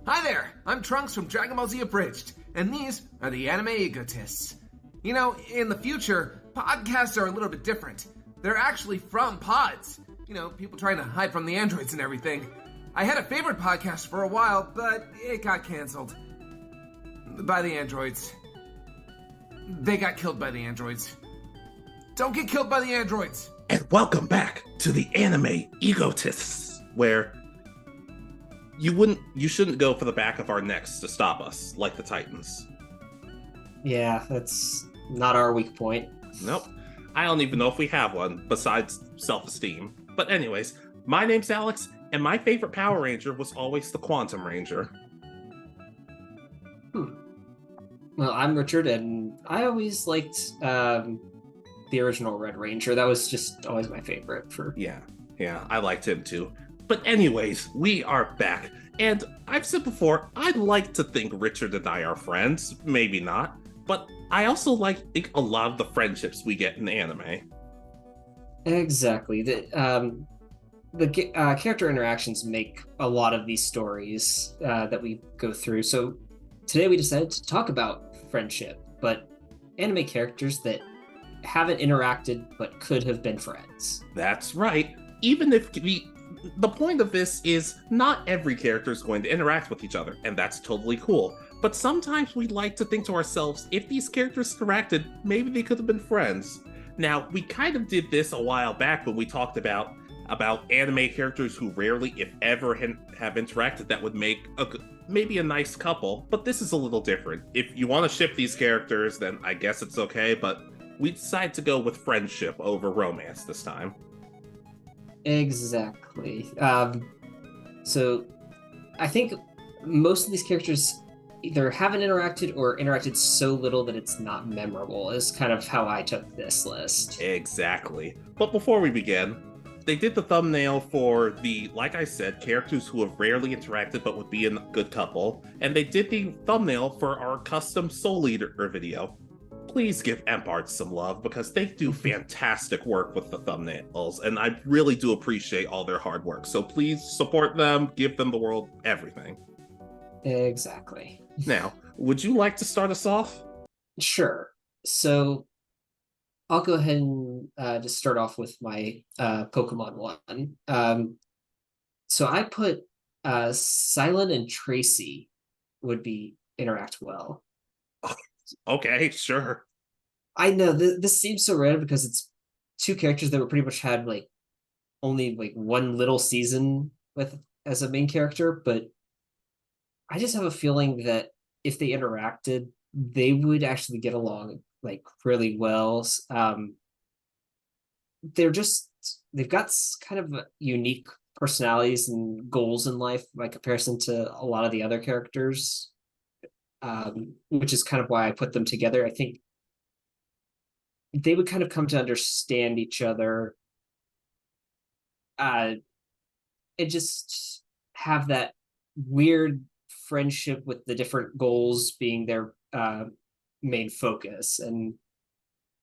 Hi there, I'm Trunks from Dragon Ball Z Abridged, and these are the Anime Egotists. You know, in the future, podcasts are a little bit different. They're actually from pods. You know, people trying to hide from the androids and everything. I had a favorite podcast for a while, but it got canceled. By the androids. They got killed by the androids. Don't get killed by the androids! And welcome back to the Anime Egotists, where you shouldn't go for the back of our necks to stop us, like the Titans. Yeah, that's not our weak point. Nope. I don't even know if we have one, besides self-esteem. But anyways, my name's Alex, and my favorite Power Ranger was always the Quantum Ranger. Well, I'm Richard, and I always liked the original Red Ranger. That was just always my favorite. Yeah, I liked him too. But anyways, we are back. And I've said before, I'd like to think Richard and I are friends. Maybe not. But I also like a lot of the friendships we get in anime. Exactly. The character interactions make a lot of these stories that we go through. So today we decided to talk about friendship, but anime characters that haven't interacted but could have been friends. That's right. Even if the point of this is not every character is going to interact with each other, and that's totally cool. But sometimes we like to think to ourselves, if these characters interacted, maybe they could have been friends. Now, we kind of did this a while back when we talked about anime characters who rarely, if ever, have interacted that would make maybe a nice couple, but this is a little different. If you want to ship these characters, then I guess it's okay, but we decided to go with friendship over romance this time. Exactly. So I think most of these characters either haven't interacted or interacted so little that it's not memorable, is kind of how I took this list. Exactly. But before we begin, they did the thumbnail for the, like I said, characters who have rarely interacted but would be a good couple, and they did the thumbnail for our custom Soul Eater video. Please give Empart some love because they do fantastic work with the thumbnails, and I really do appreciate all their hard work. So please support them, give them the world, everything. Exactly. Now, would you like to start us off? Sure. So I'll go ahead and just start off with my Pokemon one. So I put Silent and Tracy would interact well. Okay, sure. I know this seems so random because it's two characters that were pretty much had like only like one little season with as a main character, but I just have a feeling that if they interacted, they would actually get along like really well. They've got kind of unique personalities and goals in life by comparison to a lot of the other characters, which is kind of why I put them together. I think they would kind of come to understand each other and just have that weird friendship with the different goals being their main focus. And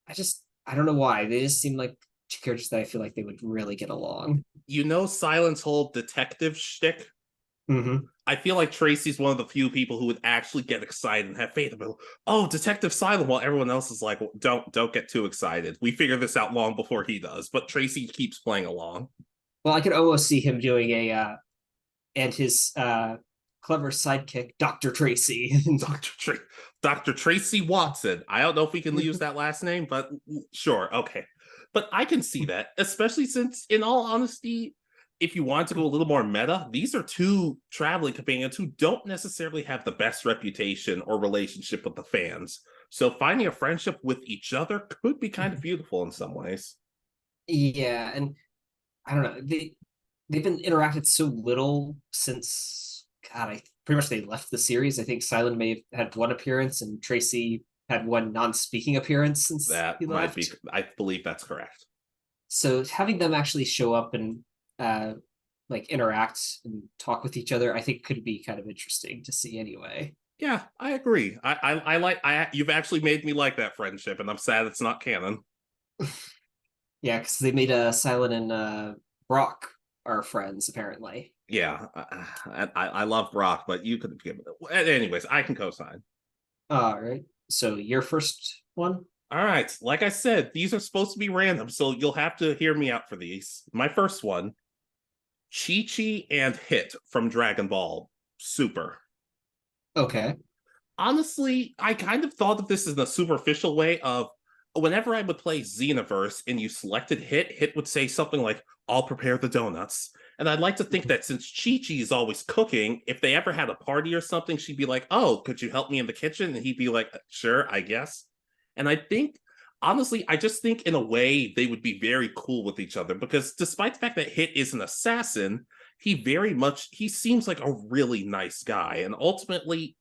I don't know why. They just seem like two characters that I feel like they would really get along. You know Silent's whole detective shtick? Mm-hmm. I feel like Tracy's one of the few people who would actually get excited and have faith about, oh, Detective Silent, while everyone else is like, well, don't get too excited. We figure this out long before he does, but Tracy keeps playing along. Well, I could almost see him doing and his clever sidekick, Dr. Tracy. Dr. Tracy Watson. I don't know if we can use that last name, but sure, okay. But I can see that, especially since, in all honesty, if you want to go a little more meta, these are two traveling companions who don't necessarily have the best reputation or relationship with the fans. So finding a friendship with each other could be kind of beautiful in some ways. Yeah, and I don't know. They've been interacted so little since pretty much they left the series. I think Silent may have had one appearance and Tracy had one non-speaking appearance since he left. Might be, I believe that's correct. So having them actually show up and like interact and talk with each other, I think could be kind of interesting to see anyway. Yeah, I agree. You've actually made me like that friendship, and I'm sad it's not canon. Yeah, because they made Silent and Brock are friends, apparently. Yeah, I love Brock, but you could give it. Anyways, I can co-sign. All right. So your first one? All right, like I said, these are supposed to be random, so you'll have to hear me out for these. My first one, Chi-Chi and Hit from Dragon Ball Super. Okay. Honestly, I kind of thought of this in a superficial way of whenever I would play Xenoverse and you selected Hit, Hit would say something like, I'll prepare the donuts. And I'd like to think that since Chi-Chi is always cooking, if they ever had a party or something, she'd be like, oh, could you help me in the kitchen? And he'd be like, sure, I guess. And I think, honestly, I just think in a way they would be very cool with each other because despite the fact that Hit is an assassin, he seems like a really nice guy. And ultimately,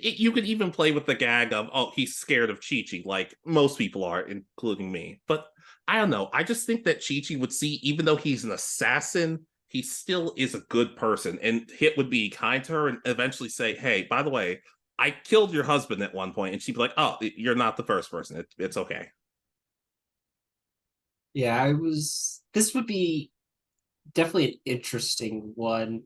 you could even play with the gag of, oh, he's scared of Chi-Chi, like most people are, including me. But I don't know. I just think that Chi-Chi would see, even though he's an assassin, he still is a good person. And Hit would be kind to her and eventually say, hey, by the way, I killed your husband at one point. And she'd be like, oh, you're not the first person. It's okay. Yeah, this would be definitely an interesting one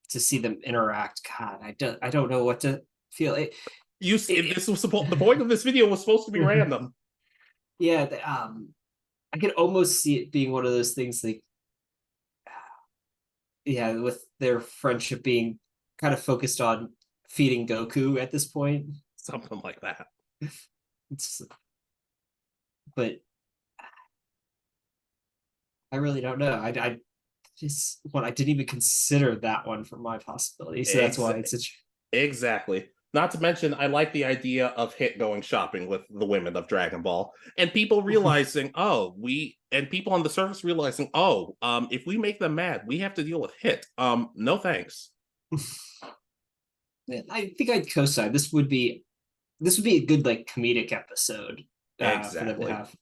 to see them interact. God, I don't know what to feel. This was the point of this video was supposed to be random. Yeah, I could almost see it being one of those things like, yeah, with their friendship being kind of focused on feeding Goku at this point. Something like that. It's, but I really don't know. I just I didn't even consider that one for my possibility. So that's why it's such. Exactly. Not to mention, I like the idea of Hit going shopping with the women of Dragon Ball and people realizing, people on the surface realizing, if we make them mad, we have to deal with Hit. No thanks. I think I'd co-sign. This would be a good like comedic episode for them to Exactly. have.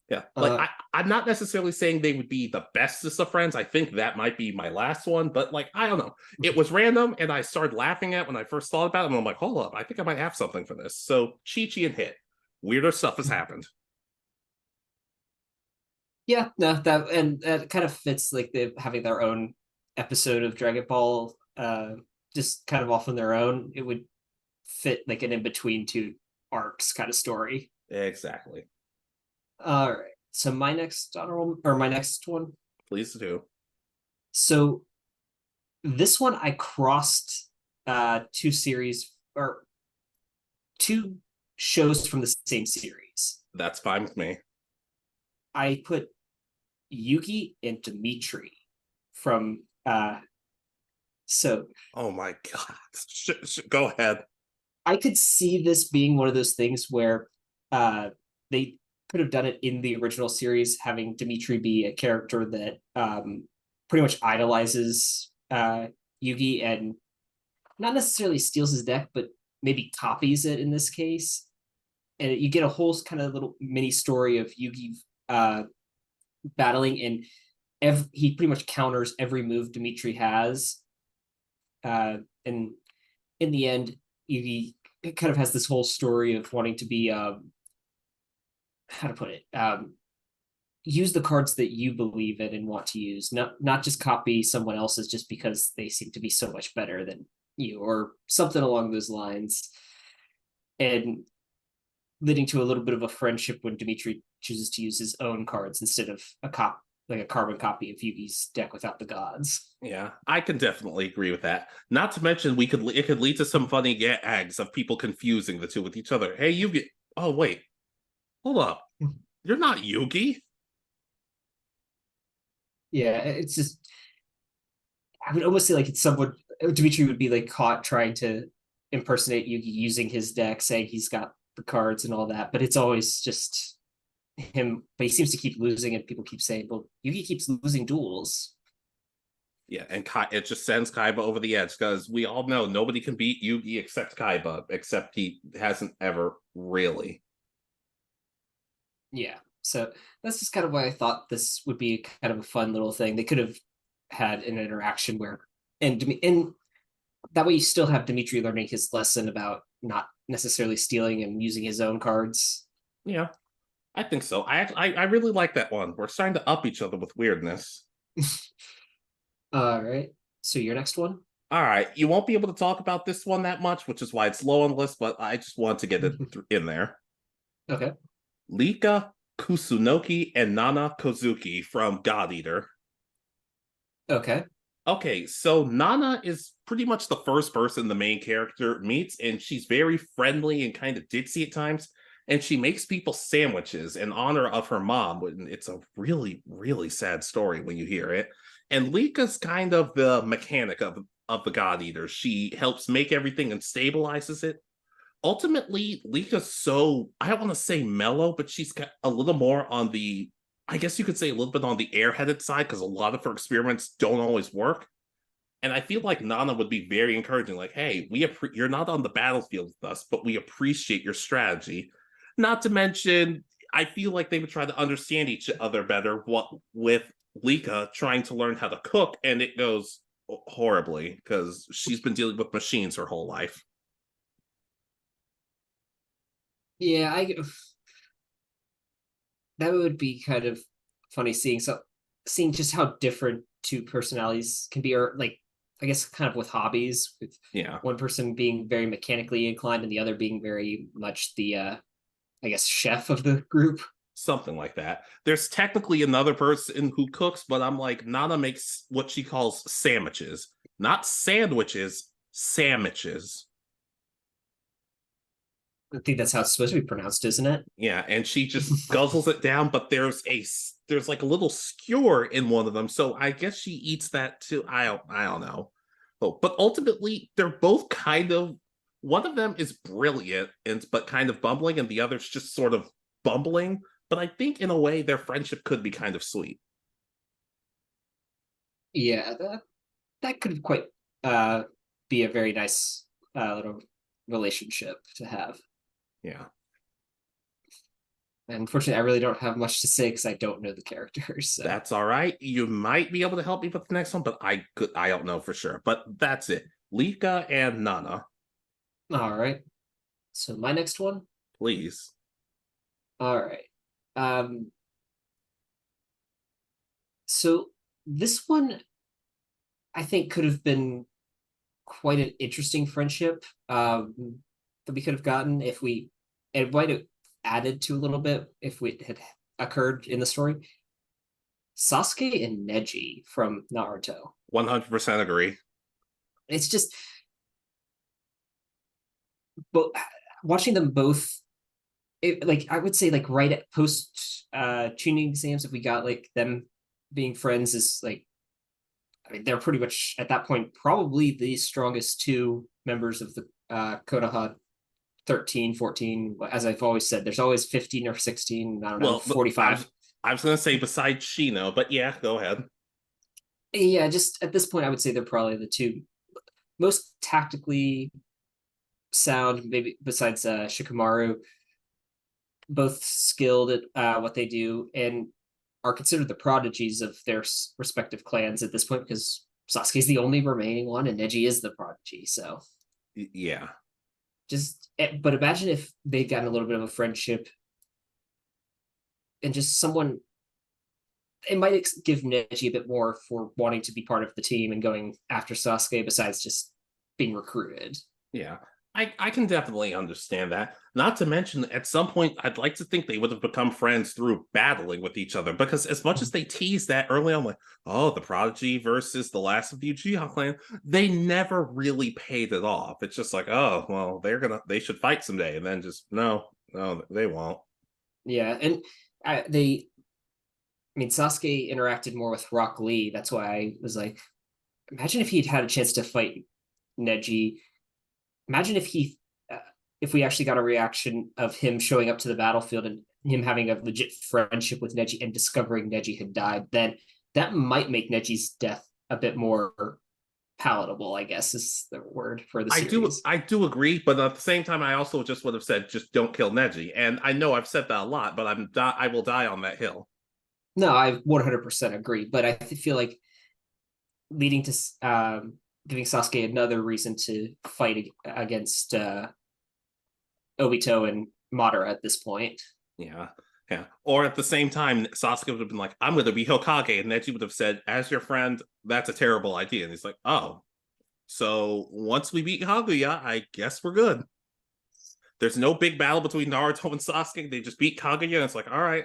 Yeah. I'm not necessarily saying they would be the bestest of friends. I think that might be my last one, but like, I don't know. It was random and I started laughing at when I first thought about it. And I'm like, hold up, I think I might have something for this. So Chi-Chi and Hit. Weirder stuff has happened. Yeah, no, that kind of fits like they having their own episode of Dragon Ball, just kind of off on their own. It would fit like an in between two arcs kind of story. Exactly. All right. So my next honorable or my next one. Please do. So this one I crossed two series or two shows from the same series. That's fine with me. I put Yugi and Dimitri from so oh my god. Go ahead. I could see this being one of those things where they could have done it in the original series, having Dimitri be a character that pretty much idolizes Yugi and not necessarily steals his deck, but maybe copies it in this case. And you get a whole kind of little mini story of Yugi battling, and he pretty much counters every move Dimitri has. And in the end, Yugi kind of has this whole story of wanting to be how to put it, use the cards that you believe in and want to use, not just copy someone else's just because they seem to be so much better than you or something along those lines, and leading to a little bit of a friendship when Dimitri chooses to use his own cards instead of like a carbon copy of Yugi's deck without the gods. Yeah, I can definitely agree with that. Not to mention, it could lead to some funny gags of people confusing the two with each other. Hey, Yugi. Oh wait, hold up. You're not Yugi. Yeah, it's just I would almost say like it's someone Dimitri would be like caught trying to impersonate Yugi using his deck, saying he's got the cards and all that, but it's always just him. But he seems to keep losing, and people keep saying, "Well, Yugi keeps losing duels." Yeah, and it just sends Kaiba over the edge because we all know nobody can beat Yugi except Kaiba, except he hasn't ever really. Yeah, so that's just kind of why I thought this would be kind of a fun little thing. They could have had an interaction where, and that way you still have Dimitri learning his lesson about not necessarily stealing and using his own cards. Yeah. I think so. I really like that one. We're starting to up each other with weirdness. All right. So your next one? All right, you won't be able to talk about this one that much, which is why it's low on the list, but I just want to get it in there. Okay. Lika Kusunoki and Nana Kozuki from God Eater. Okay. Okay, so Nana is pretty much the first person the main character meets, and she's very friendly and kind of ditzy at times. And she makes people sandwiches in honor of her mom. And it's a really, really sad story when you hear it. And Lika's kind of the mechanic of the God Eater. She helps make everything and stabilizes it. Ultimately, Lika's so, I don't want to say mellow, but she's got a little more on the, I guess you could say a little bit on the airheaded side because a lot of her experiments don't always work. And I feel like Nana would be very encouraging, like, hey, you're not on the battlefield with us, but we appreciate your strategy. Not to mention, I feel like they would try to understand each other better with Lika trying to learn how to cook, and it goes horribly because she's been dealing with machines her whole life. Yeah, I that would be kind of funny seeing just how different two personalities can be, or like I guess kind of with hobbies, with Yeah. one person being very mechanically inclined and the other being very much the I guess chef of the group. Something like that. There's technically another person who cooks, but I'm like, Nana makes what she calls sandwiches, not sandwiches, sandwiches. I think that's how it's supposed to be pronounced, isn't it? Yeah, and she just guzzles it down, but there's like a little skewer in one of them, so I guess she eats that too. I don't know. But ultimately, they're both kind of one of them is brilliant and but kind of bumbling, and the other's just sort of bumbling. But I think in a way their friendship could be kind of sweet. Yeah, that could quite uh be a very nice little relationship to have. Yeah. And unfortunately, I really don't have much to say because I don't know the characters. So, That's all right. You might be able to help me with the next one, but I don't know for sure. But that's it. Lika and Nana, all right. So my next one. please. All right. Um. So this one, I think, could have been quite an interesting friendship that we could have gotten if we it might have added to a little bit if it had occurred in the story. Sasuke and Neji from Naruto. 100% agree. It's just but watching them both like I would say like right at post tuning exams if we got like them being friends is like I mean they're pretty much at that point probably the strongest two members of the Konoha 13, 14. As I've always said, there's always 15 or 16, I don't know, Well, 45. I was gonna say besides Shino, but yeah, go ahead. Yeah, just at this point, I would say they're probably the two most tactically sound, maybe besides Shikamaru, both skilled at what they do and are considered the prodigies of their respective clans at this point because Sasuke's the only remaining one and Neji is the prodigy. So Yeah. but imagine if they'd gotten a little bit of a friendship and just someone it might give Neji a bit more for wanting to be part of the team and going after Sasuke besides just being recruited. Yeah. I can definitely understand that. Not to mention, at some point, I'd like to think they would have become friends through battling with each other. Because as much as they tease that early on, like, oh, the Prodigy versus the last of the Uchiha clan, they never really paid it off. It's just like, oh, well, they should fight someday. And then just, no, they won't. Yeah, and I mean, Sasuke interacted more with Rock Lee. That's why I was like, imagine if he'd had a chance to fight Neji. Imagine if we actually got a reaction of him showing up to the battlefield and him having a legit friendship with Neji and discovering Neji had died. Then that might make Neji's death a bit more palatable, I guess is the word for the series. I do agree, but at the same time, I also just would have said, just don't kill Neji. And I know I've said that a lot, but I will die on that hill. No, I 100% agree, but I feel like leading to giving Sasuke another reason to fight against Obito and Madara at this point. Yeah. Yeah. Or at the same time, Sasuke would have been like, I'm going to be Hokage. And Neji would have said, as your friend, that's a terrible idea. And he's like, oh, so once we beat Kaguya, I guess we're good. There's no big battle between Naruto and Sasuke. They just beat Kaguya. And it's like, all right,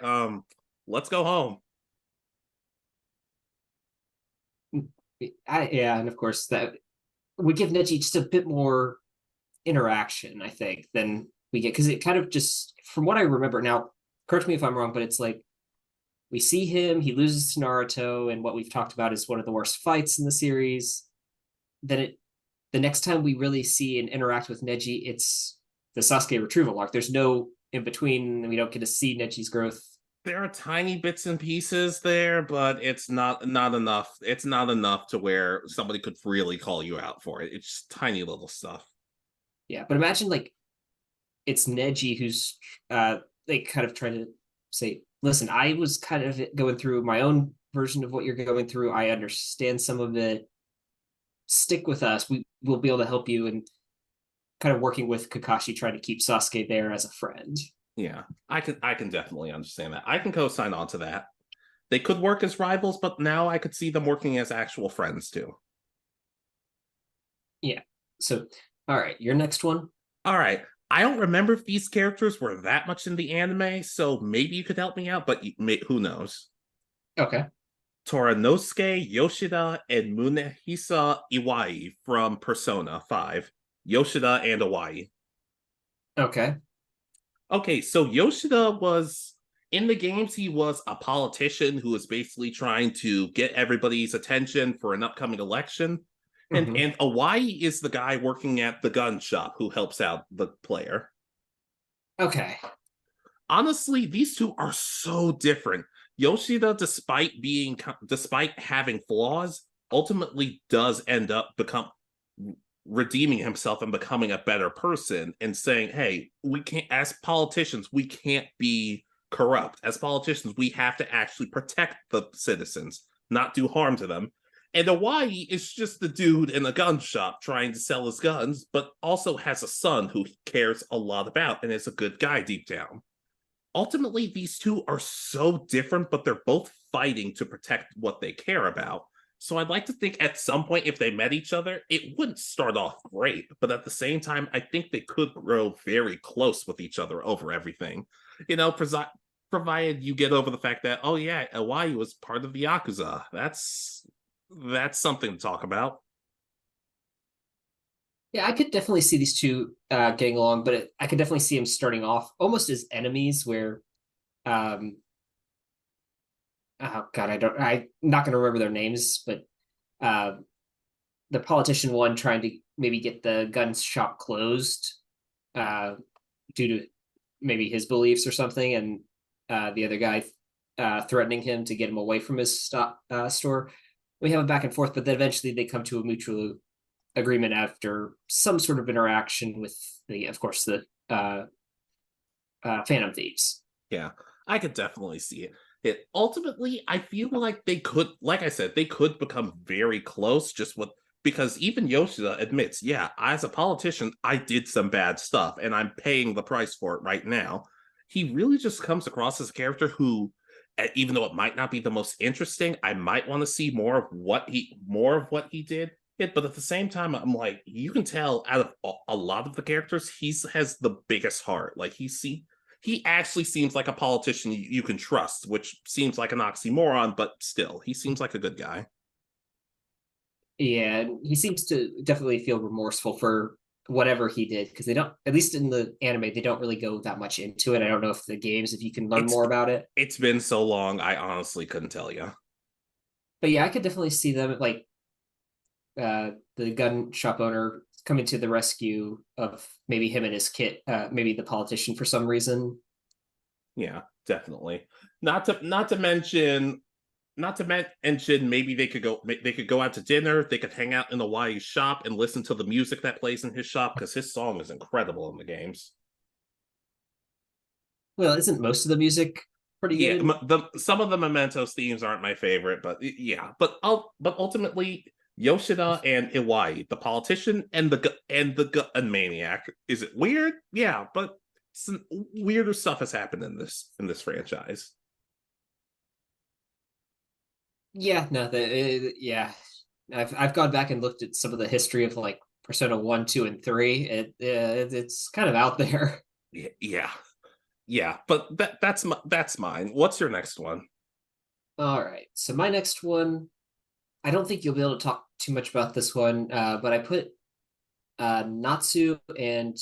let's go home. Yeah, and of course that would give Neji just a bit more interaction, I think, than we get, because it kind of just, from what I remember now, correct me if I'm wrong, but it's like we see him, he loses to Naruto, and what we've talked about is one of the worst fights in the series. Then the next time we really see and interact with Neji, it's the Sasuke retrieval arc. There's no in between. We don't get to see Neji's growth. There are tiny bits and pieces there, but it's not enough. It's not enough to where somebody could really call you out for it. It's just tiny little stuff. Yeah, but imagine like it's Neji who's they kind of trying to say, listen, I was kind of going through my own version of what you're going through. I understand some of it. Stick with us. We will be able to help you, and kind of working with Kakashi trying to keep Sasuke there as a friend. Yeah, I can definitely understand that. I can co-sign on to that. They could work as rivals, but now I could see them working as actual friends too. Yeah. So, all right, your next one. All right. I don't remember if these characters were that much in the anime, so maybe you could help me out, but who knows? Okay. Toranosuke Yoshida and Munehisa Iwai from Persona 5. Yoshida and Iwai. Okay. Okay, so Yoshida was in the games, he was a politician who was basically trying to get everybody's attention for an upcoming election. And Iwai is the guy working at the gun shop who helps out the player. Okay. Honestly, these two are so different. Yoshida, despite having flaws, ultimately does end up redeeming himself and becoming a better person and saying, hey, we can't, as politicians, we can't be corrupt. As politicians, we have to actually protect the citizens, not do harm to them. And Iwai is just the dude in a gun shop trying to sell his guns, but also has a son who he cares a lot about and is a good guy deep down. Ultimately, these two are so different, but they're both fighting to protect what they care about. So I'd like to think at some point, if they met each other, it wouldn't start off great. But at the same time, I think they could grow very close with each other over everything. You know, provided you get over the fact that, oh yeah, Iwai was part of the Yakuza. That's something to talk about. Yeah, I could definitely see these two getting along, but I could definitely see them starting off almost as enemies where oh god, I'm not going to remember their names, but the politician one trying to maybe get the gun shop closed due to maybe his beliefs or something, and the other guy threatening him to get him away from his store. We have a back and forth, but then eventually they come to a mutual agreement after some sort of interaction with of course, the Phantom Thieves. Yeah, I could definitely see it. Ultimately, I feel like they could, like I said, they could become very close because even Yoshida admits, yeah, as a politician, I did some bad stuff and I'm paying the price for it right now. He really just comes across as a character who, even though it might not be the most interesting, I might want to see more of what he did. But at the same time, I'm like, you can tell out of a lot of the characters, he has the biggest heart. Like he actually seems like a politician you can trust, which seems like an oxymoron, but still, he seems like a good guy. Yeah, he seems to definitely feel remorseful for whatever he did, because they don't, at least in the anime, they don't really go that much into it. I don't know if the games, if you can learn more about it. It's been so long, I honestly couldn't tell you. But yeah, I could definitely see them like the gun shop owner coming to the rescue of maybe him and his kid, maybe the politician for some reason. Yeah, definitely. Not to mention maybe they could go out to dinner, they could hang out in the Iwai's shop and listen to the music that plays in his shop, because his song is incredible in the games. Well, isn't most of the music pretty good? Yeah, some of the Mementos themes aren't my favorite, but yeah. But ultimately, Yoshida and Iwai, the politician and the gun maniac. Is it weird? Yeah, but some weirder stuff has happened in this franchise. Yeah, no, yeah. I've gone back and looked at some of the history of like Persona 1, 2, and 3. It's kind of out there. Yeah, but that's mine. What's your next one? All right. So my next one, I don't think you'll be able to talk too much about this one, but I put Natsu and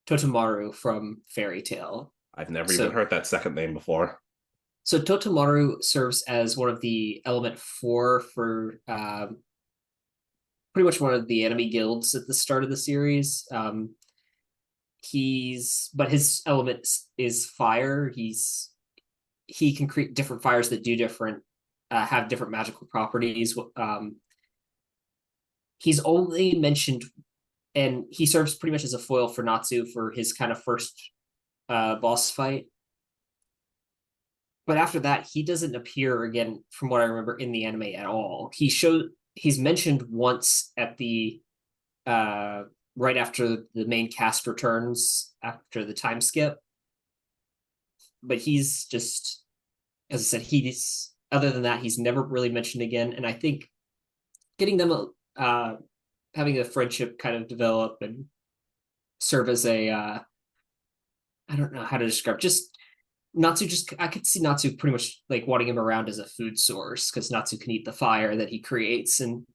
Totomaru from Fairy Tail. I've never even So heard that second name before. so Totomaru serves as one of the Element Four for pretty much one of the enemy guilds at the start of the series. But his element is fire. He can create different fires that do different have different magical properties. He's only mentioned, and he serves pretty much as a foil for Natsu for his kind of first boss fight. But after that, he doesn't appear again, from what I remember, in the anime at all. He's mentioned once at the right after the main cast returns after the time skip. But he's just, as I said, he's other than that, he's never really mentioned again. And I think getting them having a friendship kind of develop and serve as a I don't know how to describe, just Natsu, just I could see Natsu pretty much like wanting him around as a food source because Natsu can eat the fire that he creates, and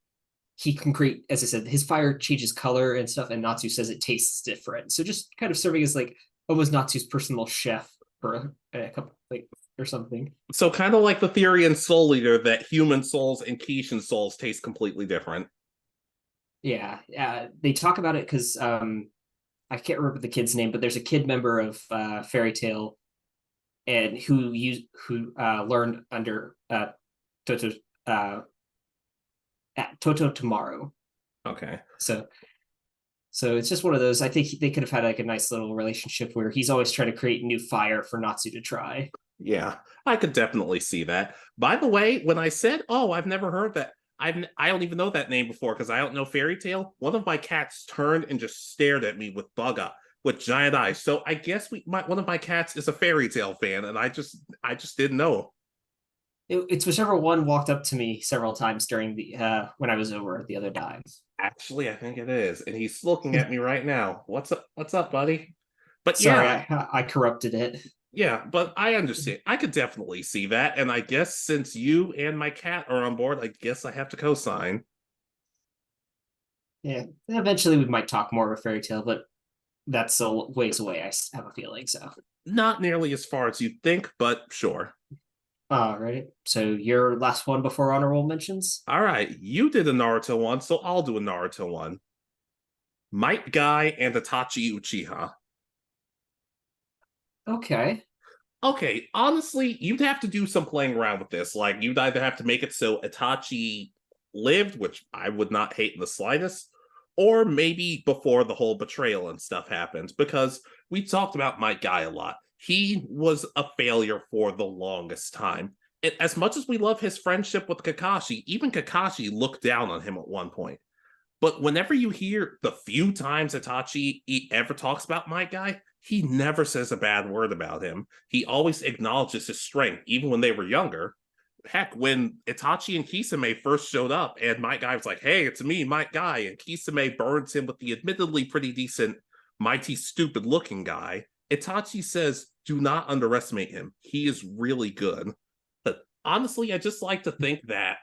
he can create, as I said, his fire changes color and stuff, and Natsu says it tastes different. So just kind of serving as like almost Natsu's personal chef for a couple like or something. So kind of like the theory in Soul Eater that human souls and Kishin souls taste completely different. Yeah, they talk about it because I can't remember the kid's name, but there's a kid member of Fairy Tail, and who learned under Toto Tomorrow. Okay. So it's just one of those. I think they could have had like a nice little relationship where he's always trying to create new fire for Natsu to try. Yeah, I could definitely see that. By the way, when I said, "Oh, I've never heard that," I don't even know that name before because I don't know Fairy Tail. One of my cats turned and just stared at me with with giant eyes. So I guess one of my cats is a Fairy Tail fan, and I just didn't know. It's whichever one walked up to me several times during the when I was over the other time. Actually, I think it is, and he's looking at me right now. What's up? What's up, buddy? But Sorry, yeah, I corrupted it. yeah, but I understand. I could definitely see that, and I guess since you and my cat are on board, I guess I have to co-sign. Yeah, eventually we might talk more of a Fairy Tail, but that's a ways away. I have a feeling so. Not nearly as far as you'd think, but sure. All right. So your last one before honorable mentions? All right, you did a Naruto one, so I'll do a Naruto one. Might Guy and Itachi Uchiha. Okay. Okay, honestly, you'd have to do some playing around with this. Like, you'd either have to make it so Itachi lived, which I would not hate in the slightest, or maybe before the whole betrayal and stuff happened, because we talked about Might Guy a lot. He was a failure for the longest time. And as much as we love his friendship with Kakashi, even Kakashi looked down on him at one point. But whenever you hear the few times Itachi ever talks about Might Guy, he never says a bad word about him. He always acknowledges his strength, even when they were younger. Heck, when Itachi and Kisame first showed up, and Might Guy was like, "Hey, it's me, Might Guy," and Kisame burns him with the admittedly pretty decent Mighty Stupid looking guy, Itachi says, "Do not underestimate him. He is really good." But honestly, I just like to think that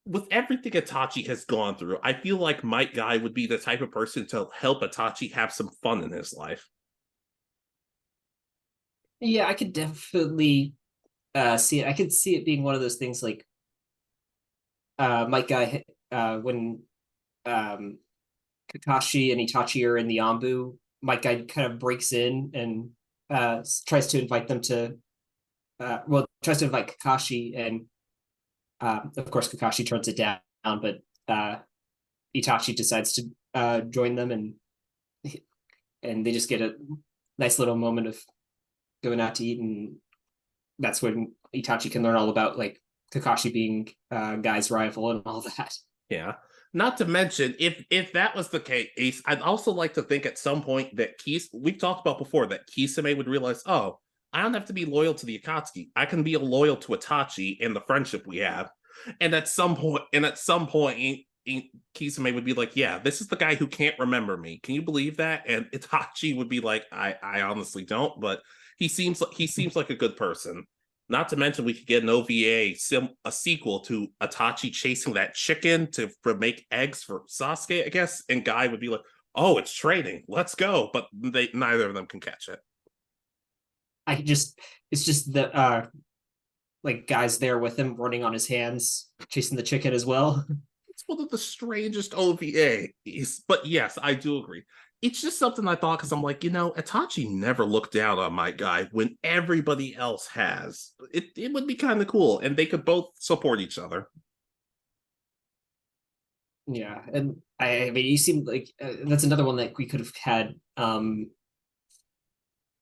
with everything Itachi has gone through, I feel like Might Guy would be the type of person to help Itachi have some fun in his life. Yeah, I could definitely see it. I could see it being one of those things like Might Guy when Kakashi and Itachi are in the Ambu, Might Guy kind of breaks in and tries to invite them to tries to invite Kakashi, and of course Kakashi turns it down, but Itachi decides to join them, and they just get a nice little moment of going out to eat, and that's when Itachi can learn all about like Kakashi being Guy's rival and all that. Yeah. Not to mention, if that was the case, I'd also like to think at some point that we've talked about before that Kisame would realize, oh, I don't have to be loyal to the Akatsuki. I can be loyal to Itachi and the friendship we have. And at some point, Kisame would be like, yeah, this is the guy who can't remember me. Can you believe that? And Itachi would be like, I honestly don't, but he seems like a good person. Not to mention, we could get an OVA, a sequel to Itachi chasing that chicken to make eggs for Sasuke, I guess. And Guy would be like, "Oh, it's training. Let's go!" But neither of them can catch it. It's just the like guys there with him running on his hands, chasing the chicken as well. It's one of the strangest OVAs, but yes, I do agree. It's just something I thought because I'm like, Itachi never looked down on my guy when everybody else has. It would be kind of cool, and they could both support each other. Yeah, and I mean, you seem like that's another one that we could have had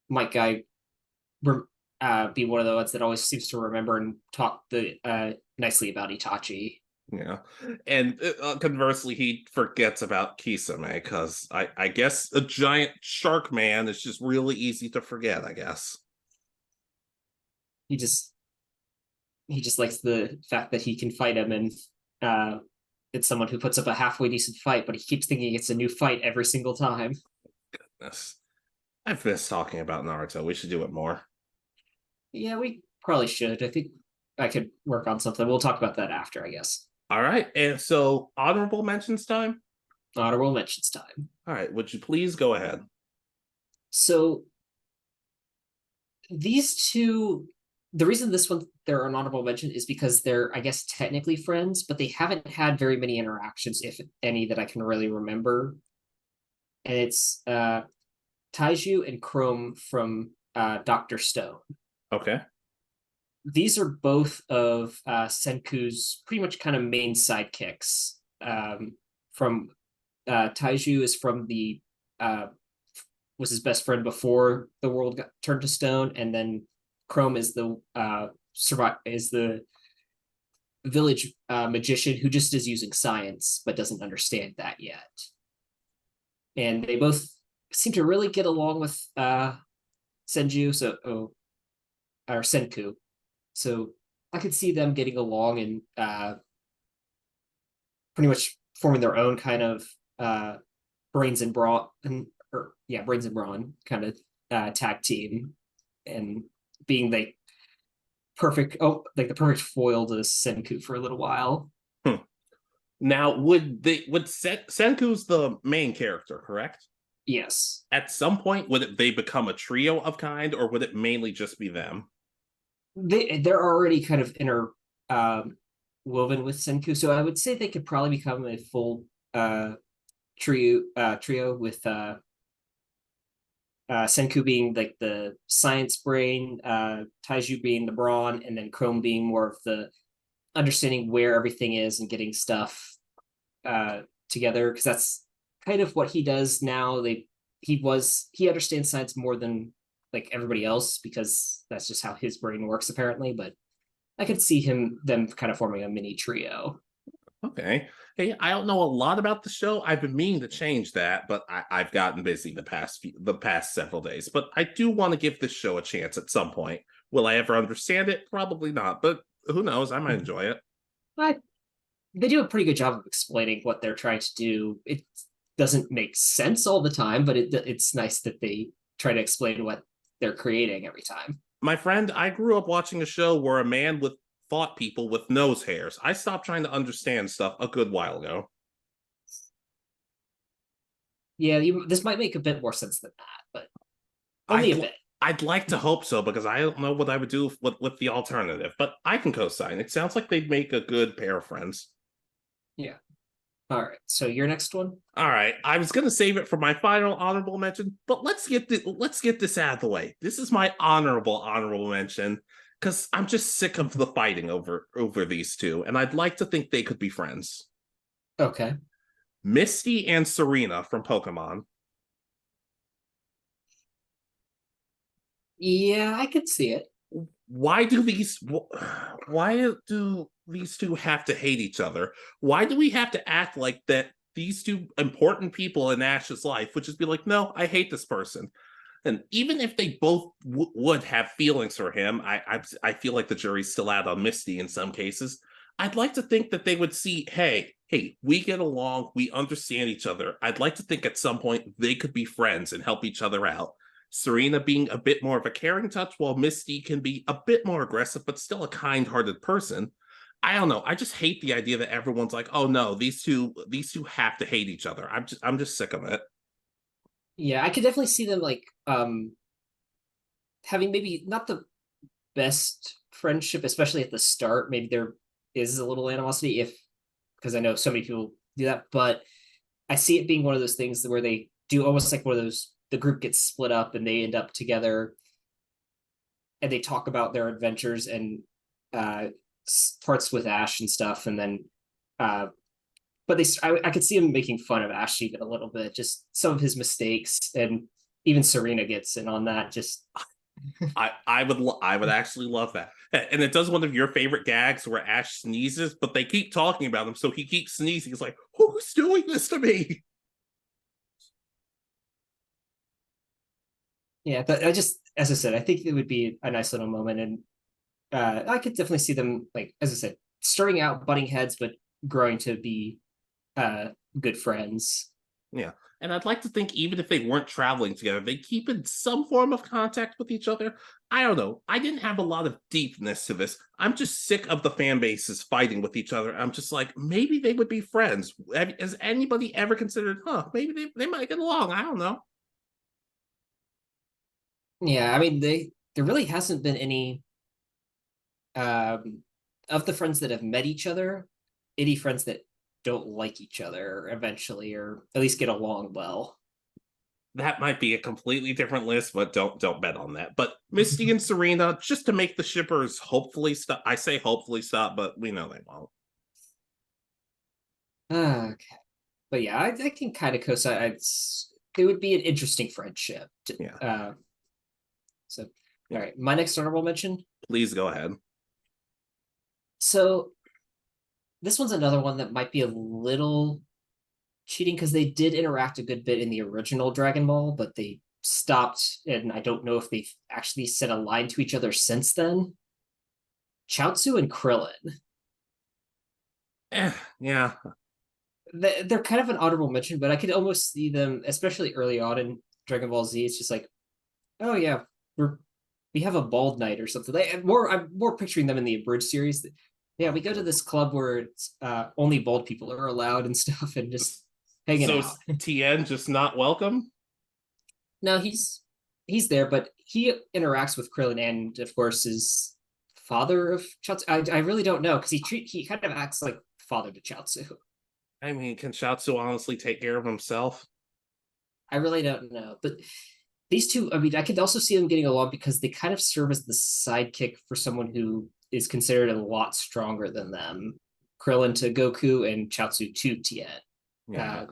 Mike Guy be one of the ones that always seems to remember and talk nicely about Itachi. Yeah, and conversely, he forgets about Kisame because I guess a giant shark man is just really easy to forget. I guess. He just he just likes the fact that he can fight him, and it's someone who puts up a halfway decent fight, but he keeps thinking it's a new fight every single time. Goodness. I've missed talking about Naruto. We should do it more. Yeah, we probably should. I think I could work on something. We'll talk about that after, I guess. All right, and so honorable mentions time. Honorable mentions time. All right, would you please go ahead? So these two, the reason this one they're an honorable mention is because they're, I guess, technically friends, but they haven't had very many interactions, if any, that I can really remember. And it's Taiju and Chrome from Dr. Stone. Okay. These are both of Senku's pretty much kind of main sidekicks. From Taiju is from the was his best friend before the world got turned to stone, and then Chrome is the village magician who just is using science but doesn't understand that yet. And they both seem to really get along with Senku. So I could see them getting along and pretty much forming their own kind of brains and brawn kind of tag team, and being the perfect foil to Senku for a little while. Now, Senku's the main character, correct? Yes. At some point, they become a trio of kind, or would it mainly just be them? They're already kind of woven with Senku, so I would say they could probably become a full trio with Senku being like the science brain, Taiju being the brawn, and then Chrome being more of the understanding where everything is and getting stuff together, because that's kind of what he does now. He understands science more than like everybody else, because that's just how his brain works apparently. But I could see them kind of forming a mini trio. Okay. Hey, I don't know a lot about the show. I've been meaning to change that, but I've gotten busy the past several days. But I do want to give this show a chance at some point. Will I ever understand it? Probably not, but who knows? I might enjoy it. But they do a pretty good job of explaining what they're trying to do. It doesn't make sense all the time, but it's nice that they try to explain what they're creating every time. My friend, I grew up watching a show where a man fought people with nose hairs. I stopped trying to understand stuff a good while ago. Yeah, this might make a bit more sense than that, but only a bit. I'd like to hope so, because I don't know what I would do with the alternative, but I can co-sign. It sounds like they'd make a good pair of friends. Yeah. All right. So your next one? All right. I was gonna save it for my final honorable mention, but let's get this out of the way. This is my honorable mention, because I'm just sick of the fighting over these two, and I'd like to think they could be friends. Okay. Misty and Serena from Pokemon. Yeah, I could see it. why do these two have to hate each other? Why do we have to act like that these two important people in Ash's life would just be like, no, I hate this person? And even if they both would have feelings for him, I feel like the jury's still out on Misty in some cases. I'd like to think that they would see, hey, we get along, we understand each other. I'd like to think at some point they could be friends and help each other out. Serena being a bit more of a caring touch, while Misty can be a bit more aggressive, but still a kind-hearted person. I don't know. I just hate the idea that everyone's like, oh no, these two have to hate each other. I'm just sick of it. Yeah, I could definitely see them like having maybe not the best friendship, especially at the start. Maybe there is a little animosity if because I know so many people do that, but I see it being one of those things where they do almost like one of those the group gets split up and they end up together and they talk about their adventures and uh parts with Ash and stuff, and then uh but I could see him making fun of Ash even a little bit, just some of his mistakes, and even Serena gets in on that. Just I would actually love that. And it does one of your favorite gags where Ash sneezes, but they keep talking about him, so he keeps sneezing. He's like, "Who's doing this to me?" yeah, but I just as I said, I think it would be a nice little moment, and I could definitely see them like as I said, starting out butting heads, but growing to be uh good friends. Yeah. And I'd like to think even if they weren't traveling together, they keep in some form of contact with each other. I don't know. I didn't have a lot of deepness to this. I'm just sick of the fan bases fighting with each other. I'm just like, maybe they would be friends. Has anybody ever considered, maybe they might get along? I don't know. Yeah, I mean there really hasn't been any um of the friends that have met each other, any friends that don't like each other eventually, or at least get along well. That might be a completely different list, but don't bet on that. But Misty and Serena, just to make the shippers hopefully stop. I say hopefully stop, but we know they won't. Okay. But yeah, I can kind of co-sign. It would be an interesting friendship. Yeah. So, Yeah. all right, my next honorable mention. Please go ahead. So this one's another one that might be a little cheating because they did interact a good bit in the original Dragon Ball, but they stopped, and I don't know if they've actually said a line to each other since then. Chaozu and Krillin. Yeah. They're kind of an honorable mention, but I could almost see them, especially early on in Dragon Ball Z. It's just like, oh yeah, we have a bald knight or something. I'm more picturing them in the abridged series. Yeah, we go to this club where it's only bald people are allowed and stuff, and just hanging So out. Tien just not welcome? No, he's there, but he interacts with Krillin and of course is father of Chaozu. I really don't know because he kind of acts like father to Chaozu. I mean, can Shatsu honestly take care of himself? I really don't know, but these two, I mean, I could also see them getting along because they kind of serve as the sidekick for someone who is considered a lot stronger than them. Krillin to Goku and Chaozu to Tien. Yeah.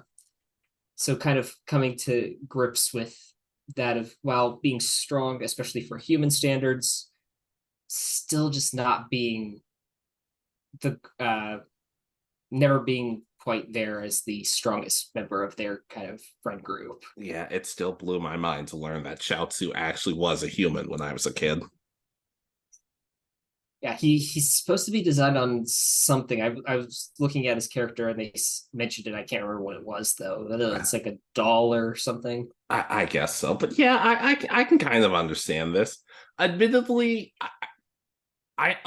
So kind of coming to grips with that of while being strong, especially for human standards, still just not being the never being quite there as the strongest member of their kind of friend group. Yeah, it still blew my mind to learn that Chaozu actually was a human when I was a kid. Yeah, he's supposed to be designed on something. I was looking at his character and they mentioned it. I can't remember what it was though. It's like a doll or something. I guess so, but yeah, I can kind of understand this. Admittedly, I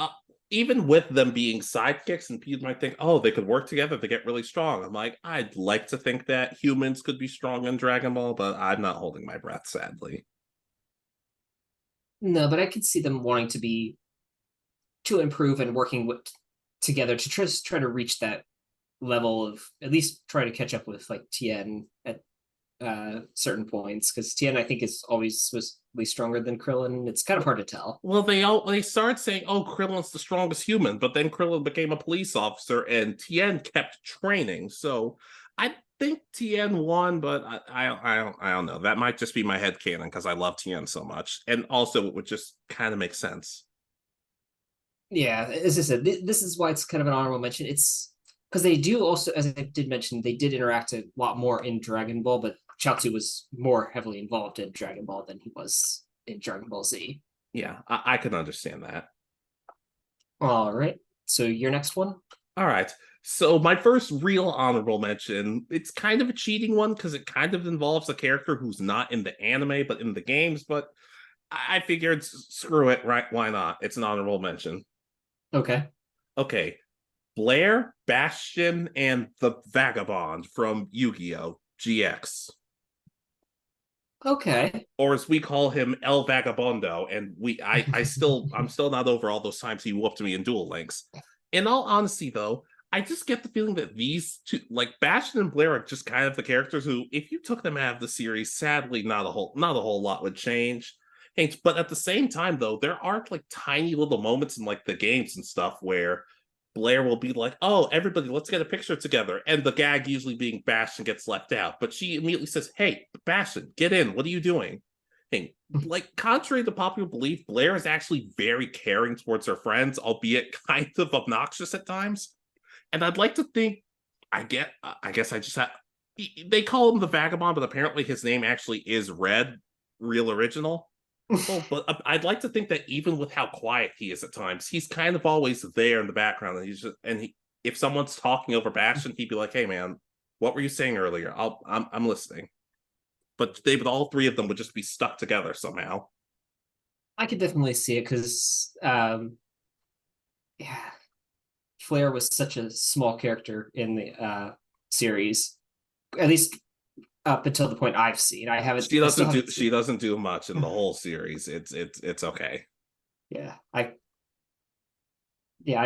even with them being sidekicks, and people might think, oh, they could work together to get really strong. I'm like, I'd like to think that humans could be strong in Dragon Ball, but I'm not holding my breath, sadly. No, but I could see them wanting to improve and working together to try to reach that level of at least try to catch up with like Tien at certain points because Tien I think is always was stronger than Krillin. It's kind of hard to tell. Well, they started saying, "Oh, Krillin's the strongest human," but then Krillin became a police officer, and Tien kept training. So I think Tien won, but I don't know. That might just be my head canon because I love Tien so much, and also it would just kind of make sense. Yeah, as I said, this is why it's kind of an honorable mention. It's because they do also, as I did mention, they did interact a lot more in Dragon Ball, but Chaozu was more heavily involved in Dragon Ball than he was in Dragon Ball Z. Yeah, I can understand that. All right. So your next one? All right. So my first real honorable mention, it's kind of a cheating one because it kind of involves a character who's not in the anime but in the games, but I figured screw it, right? Why not? It's an honorable mention. Okay. Okay. Blair, Bastion, and the Vagabond from Yu-Gi-Oh! GX. Okay. Or as we call him, El Vagabondo, and I'm still not over all those times he whooped me in Duel Links. In all honesty, though, I just get the feeling that these two, like Bastion and Blair, are just kind of the characters who, if you took them out of the series, sadly, not a whole lot would change. But at the same time, though, there are like tiny little moments in like the games and stuff where Blair will be like, "Oh, everybody, let's get a picture together," and the gag usually being Bastion gets left out, but she immediately says, "Hey, Bastion, get in. What are you doing?" And like contrary to popular belief, Blair is actually very caring towards her friends, albeit kind of obnoxious at times. And I'd like to think, I guess I just have. They call him the Vagabond, but apparently his name actually is Red, real original. Well, but I'd like to think that even with how quiet he is at times, he's kind of always there in the background, and if someone's talking over Bastion, he'd be like, "Hey, man, what were you saying earlier? I'm listening." But all three of them would just be stuck together somehow. I could definitely see it because, yeah, Flair was such a small character in the series, at least up until the point I've seen. I still haven't seen. She doesn't do much in the whole series. It's okay. Yeah, I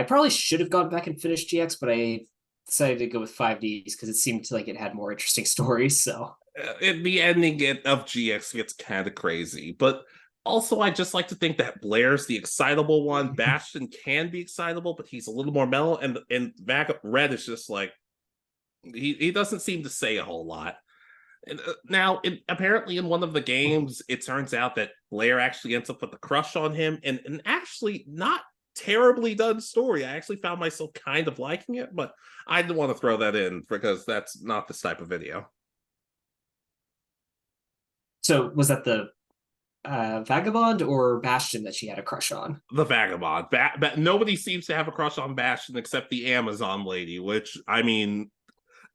probably should have gone back and finished GX, but I decided to go with 5Ds because it seemed like it had more interesting stories. So The ending of GX gets kind of crazy, but also I just like to think that Blair's the excitable one. Bastion can be excitable, but he's a little more mellow, and Red is just like he doesn't seem to say a whole lot. And now, apparently, in one of the games, it turns out that Blair actually ends up with a crush on him, and actually not terribly done story. I actually found myself kind of liking it, but I didn't want to throw that in because that's not this type of video. so was that the Vagabond or Bastion that she had a crush on? The Vagabond. Nobody seems to have a crush on Bastion except the Amazon lady, which, I mean,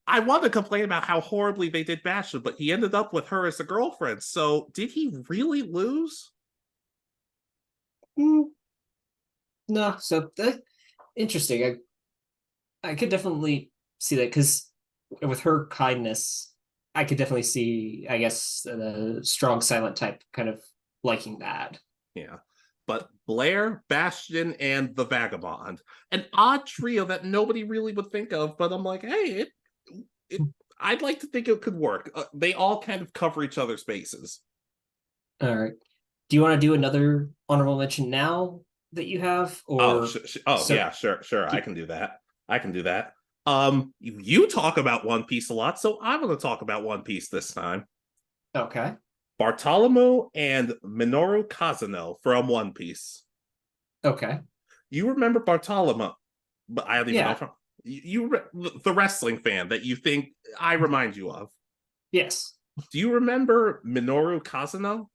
I want to complain about how horribly they did Bastion, but he ended up with her as a girlfriend. So did he really lose? Mm, no, so interesting. I could definitely see that because with her kindness, I could definitely see, I guess, the strong silent type kind of liking that. Yeah. But Blair, Bastion, and the Vagabond. An odd trio that nobody really would think of, but I'm like, hey, it I'd like to think it could work. They all kind of cover each other's bases. All right. Do you want to do another honorable mention now that you have, or so? Yeah, sure. I can do that. I can do that. You talk about One Piece a lot, so I'm going to talk about One Piece this time. Okay. Bartolomeo and Minoru Kazano from One Piece. Okay. You remember Bartolomeo, but I don't even know Yeah. from the wrestling fan that you think I remind you of. Yes. Do you remember Minoru Kazano?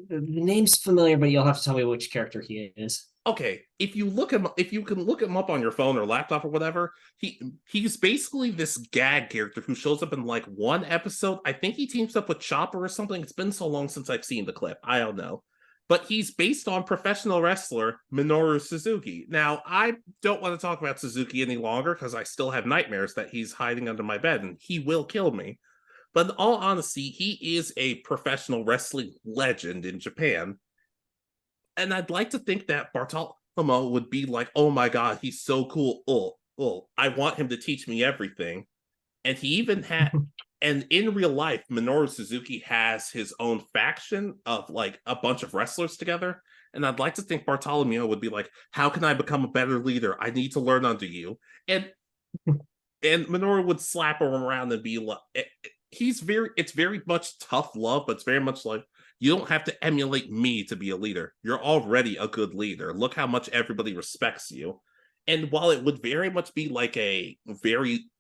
The name's familiar, but you'll have to tell me which character he is. Okay, if you can look him up on your phone or laptop or whatever, he's basically this gag character who shows up in like one episode. I think he teams up with Chopper or something. It's been so long since I've seen the clip. I don't know. But he's based on professional wrestler Minoru Suzuki. Now, I don't want to talk about Suzuki any longer because I still have nightmares that he's hiding under my bed and he will kill me. But in all honesty, he is a professional wrestling legend in Japan. And I'd like to think that Bartolomeo would be like, oh my God, he's so cool. I want him to teach me everything. And he even had, and in real life, Minoru Suzuki has his own faction of like a bunch of wrestlers together. And I'd like to think Bartolomeo would be like, how can I become a better leader? I need to learn under you. And Minoru would slap him around and be like, it's very much tough love, but it's very much like, You don't have to emulate me to be a leader. You're already a good leader. Look how much everybody respects you. And while it would very much be like a very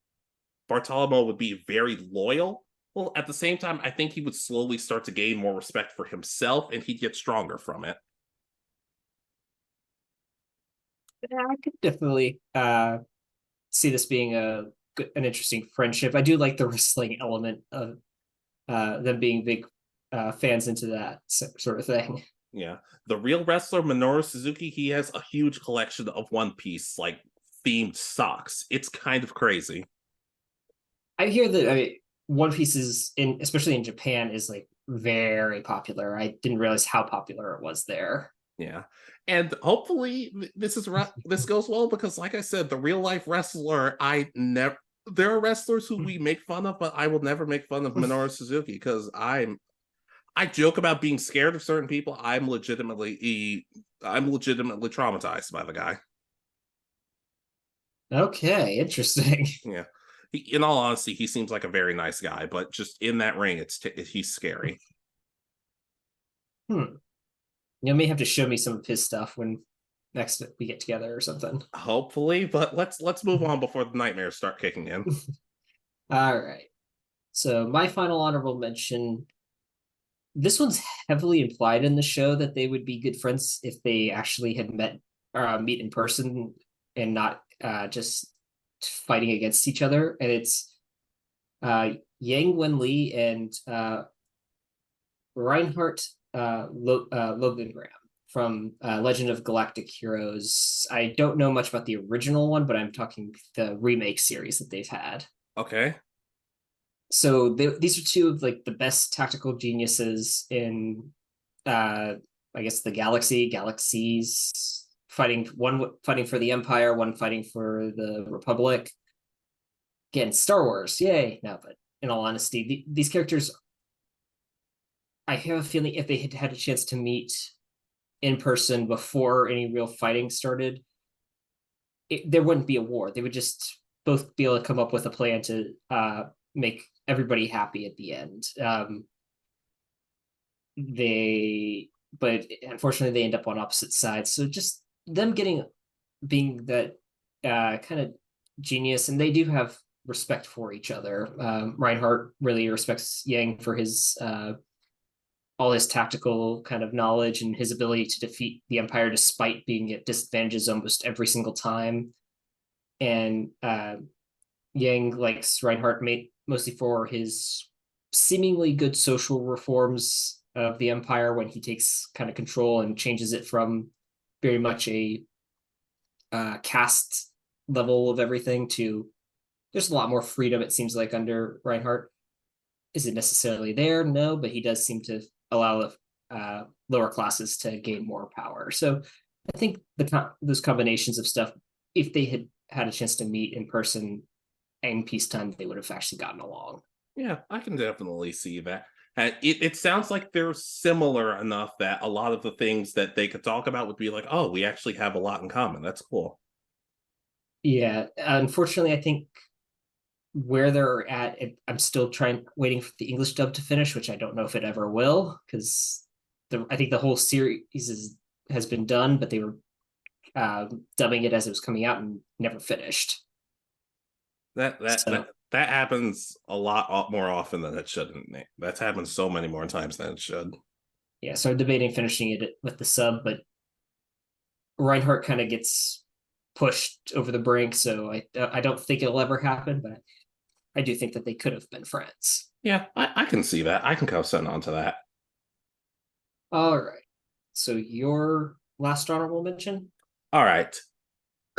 Bartolomeo would be very loyal, well, at the same time, I think he would slowly start to gain more respect for himself and he'd get stronger from it. Yeah, I could definitely see this being an interesting friendship. I do like the wrestling element of them being big fans into that sort of thing. Yeah. The real wrestler, Minoru Suzuki, he has a huge collection of One Piece, like themed socks. It's kind of crazy. I hear that One Piece is especially in Japan, is like very popular. I didn't realize how popular it was there. Yeah. And hopefully this goes well because like I said, the real life wrestler, there are wrestlers who we make fun of, but I will never make fun of Minoru Suzuki because I joke about being scared of certain people. I'm legitimately traumatized by the guy. Okay, interesting. Yeah. In all honesty, he seems like a very nice guy, but just in that ring, he's scary. You may have to show me some of his stuff when next we get together or something. Hopefully, but let's move on before the nightmares start kicking in. All right. So my final honorable mention. This one's heavily implied in the show that they would be good friends if they actually had meet in person and not just fighting against each other. And it's Yang Wenli and Reinhardt Logengram from Legend of Galactic Heroes. I don't know much about the original one, but I'm talking the remake series that they've had. Okay. So these are two of like the best tactical geniuses in I guess the galaxies, one fighting for the Empire, one fighting for the Republic. Again, Star Wars, yay. No, but in all honesty, these characters, I have a feeling if they had had a chance to meet in person before any real fighting started, there wouldn't be a war. They would just both be able to come up with a plan to make everybody happy at the end. But unfortunately, they end up on opposite sides. So just them being that kind of genius, and they do have respect for each other. Reinhardt really respects Yang for his all his tactical kind of knowledge and his ability to defeat the Empire despite being at disadvantages almost every single time. And Yang likes Reinhardt mostly for his seemingly good social reforms of the Empire when he takes kind of control and changes it from very much a caste level of everything to there's a lot more freedom, it seems like, under Reinhardt. Is it necessarily there? No, but he does seem to allow the lower classes to gain more power. So I think those combinations of stuff, if they had a chance to meet in person in peacetime, they would have actually gotten along. Yeah, I can definitely see that. It sounds like they're similar enough that a lot of the things that they could talk about would be like, oh, we actually have a lot in common. That's cool. Yeah, unfortunately, I think where they're at, I'm still waiting for the English dub to finish, which I don't know if it ever will, because I think the whole series has been done, but they were dubbing it as it was coming out and never finished. That happens a lot more often than it shouldn't. That's happened so many more times than it should. Yeah, so I'm debating finishing it with the sub, but Reinhardt kind of gets pushed over the brink, so I don't think it'll ever happen, but I do think that they could have been friends. Yeah, I can see that. I can co-sign on to that. All right. So your last honorable mention? All right.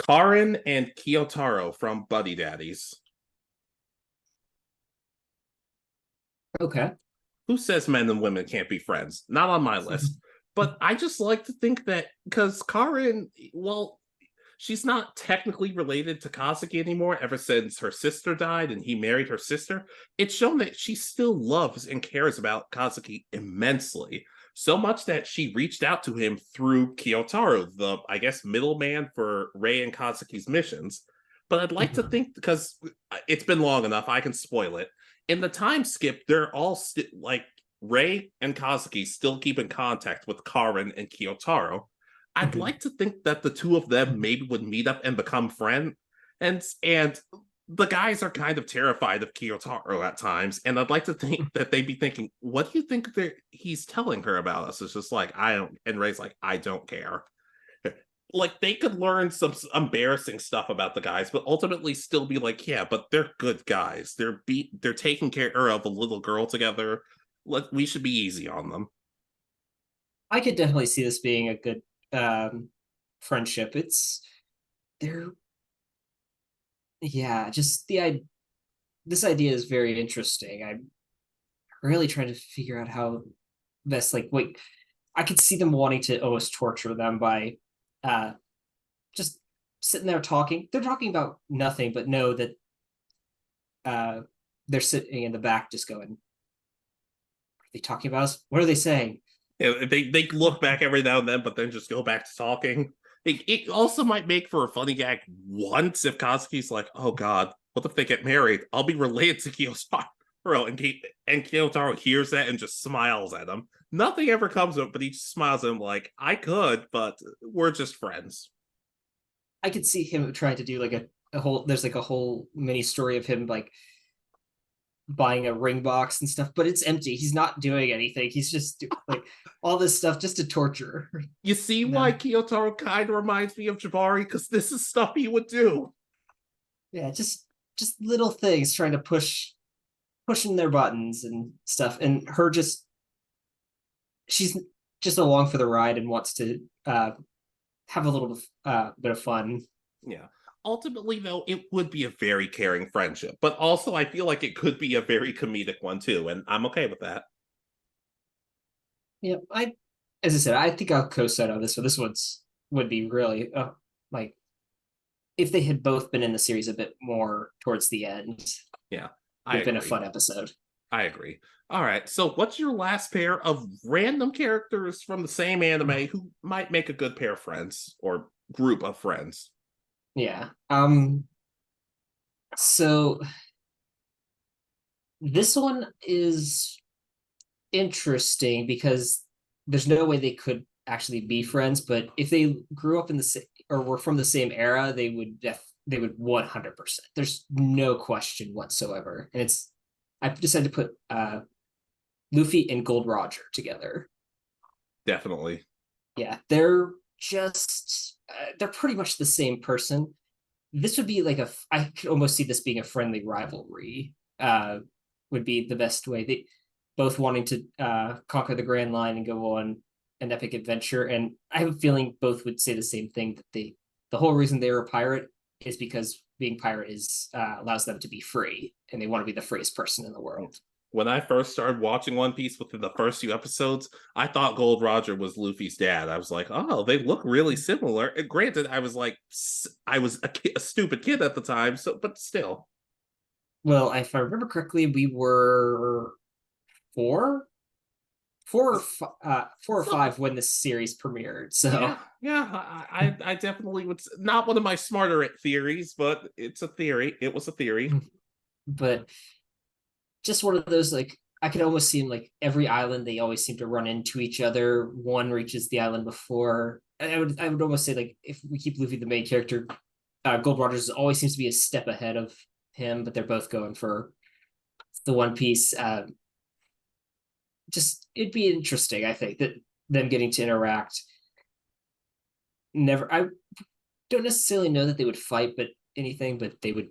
Karin and Kiyotaro from Buddy Daddies. Okay. Who says men and women can't be friends? Not on my list. But I just like to think that because Karin, well, she's not technically related to Kazuki anymore ever since her sister died and he married her sister. It's shown that she still loves and cares about Kazuki immensely. So much that she reached out to him through Kiyotaro, the, I guess, middleman for Rei and Kazuki's missions. But I'd like to think, because it's been long enough, I can spoil it. In the time skip, they're all like Rei and Kazuki still keep in contact with Karin and Kyotaro, I'd like to think that the two of them maybe would meet up and become friends. And the guys are kind of terrified of Kyotaro at times, and I'd like to think that they'd be thinking, "What do you think he's telling her about us?" It's just like I don't, and Ray's like, "I don't care." Like they could learn some embarrassing stuff about the guys, but ultimately still be like, "Yeah, but they're good guys. They're taking care of a little girl together. We should be easy on them." I could definitely see this being a good friendship. They're yeah, just this idea is very interesting. I'm really trying to figure out how best like wait, I could see them wanting to almost torture them by uh just sitting there talking. They're talking about nothing, but know that uh they're sitting in the back just going, are they talking about us? What are they saying? Yeah, they look back every now and then, but then just go back to talking. It also might make for a funny gag once if Kazuki's like, "Oh God, what if they get married? I'll be related to Kyotaro," and Kyotaro hears that and just smiles at him. Nothing ever comes of it, but he just smiles at him like, "I could, but we're just friends." I could see him trying to do like a whole there's like a whole mini story of him like buying a ring box and stuff, but it's empty. He's not doing anything. He's just like all this stuff just to torture You see why them. Kyotaro kind of reminds me of Jabari? Because this is stuff he would do. Yeah, just little things trying to pushing their buttons and stuff, and her just she's just along for the ride and wants to have a little bit of fun. Yeah. Ultimately, though, it would be a very caring friendship, but also I feel like it could be a very comedic one too, and I'm okay with that. Yeah, as I said, I think I'll co-sign on this one. This one's would be really like if they had both been in the series a bit more towards the end, Yeah, would I have been a agree. fun episode. I agree. All right, so what's your last pair of random characters from the same anime who might make a good pair of friends or group of friends? Yeah. So this one is interesting because there's no way they could actually be friends, but if they grew up in the or were from the same era, they would 100%. There's no question whatsoever. And I've decided to put Luffy and Gold Roger together. Definitely. Yeah, they're just they're pretty much the same person. This would be like I could almost see this being a friendly rivalry. Would be the best way. They both wanting to conquer the Grand Line and go on an epic adventure, and I have a feeling both would say the same thing that the whole reason they were a pirate is because being pirate is allows them to be free, and they want to be the freest person in the world. When I first started watching One Piece within the first few episodes, I thought Gold Roger was Luffy's dad. I was like, oh, they look really similar. And granted, I was a stupid kid at the time, so but still. Well, if I remember correctly, we were four, four or So, five when this series premiered. So, yeah, I definitely would. Not one of my smarter theories, but it's a theory. It was a theory. but just one of those like I could almost see like every island they always seem to run into each other. One reaches the island before. I would almost say like if we keep Luffy the main character, Gold Rogers always seems to be a step ahead of him, but they're both going for the One Piece. Just it'd be interesting, I think, that them getting to interact. Never, I don't necessarily know that they would fight, but anything, but they would.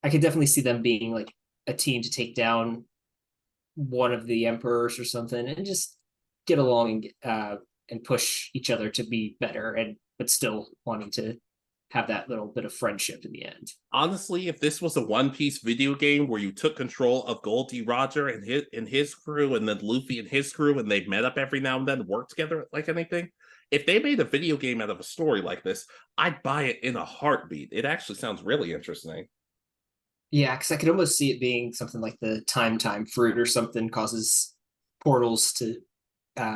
I could definitely see them being like a team to take down one of the emperors or something, and just get along and push each other to be better, and but still wanting to have that little bit of friendship in the end. Honestly, if this was a One Piece video game where you took control of Goldie Roger and his crew, and then Luffy and his crew, and they met up every now and then, worked together like anything. If they made a video game out of a story like this, I'd buy it in a heartbeat. It actually sounds really interesting. Yeah, because I could almost see it being something like the time fruit or something causes portals to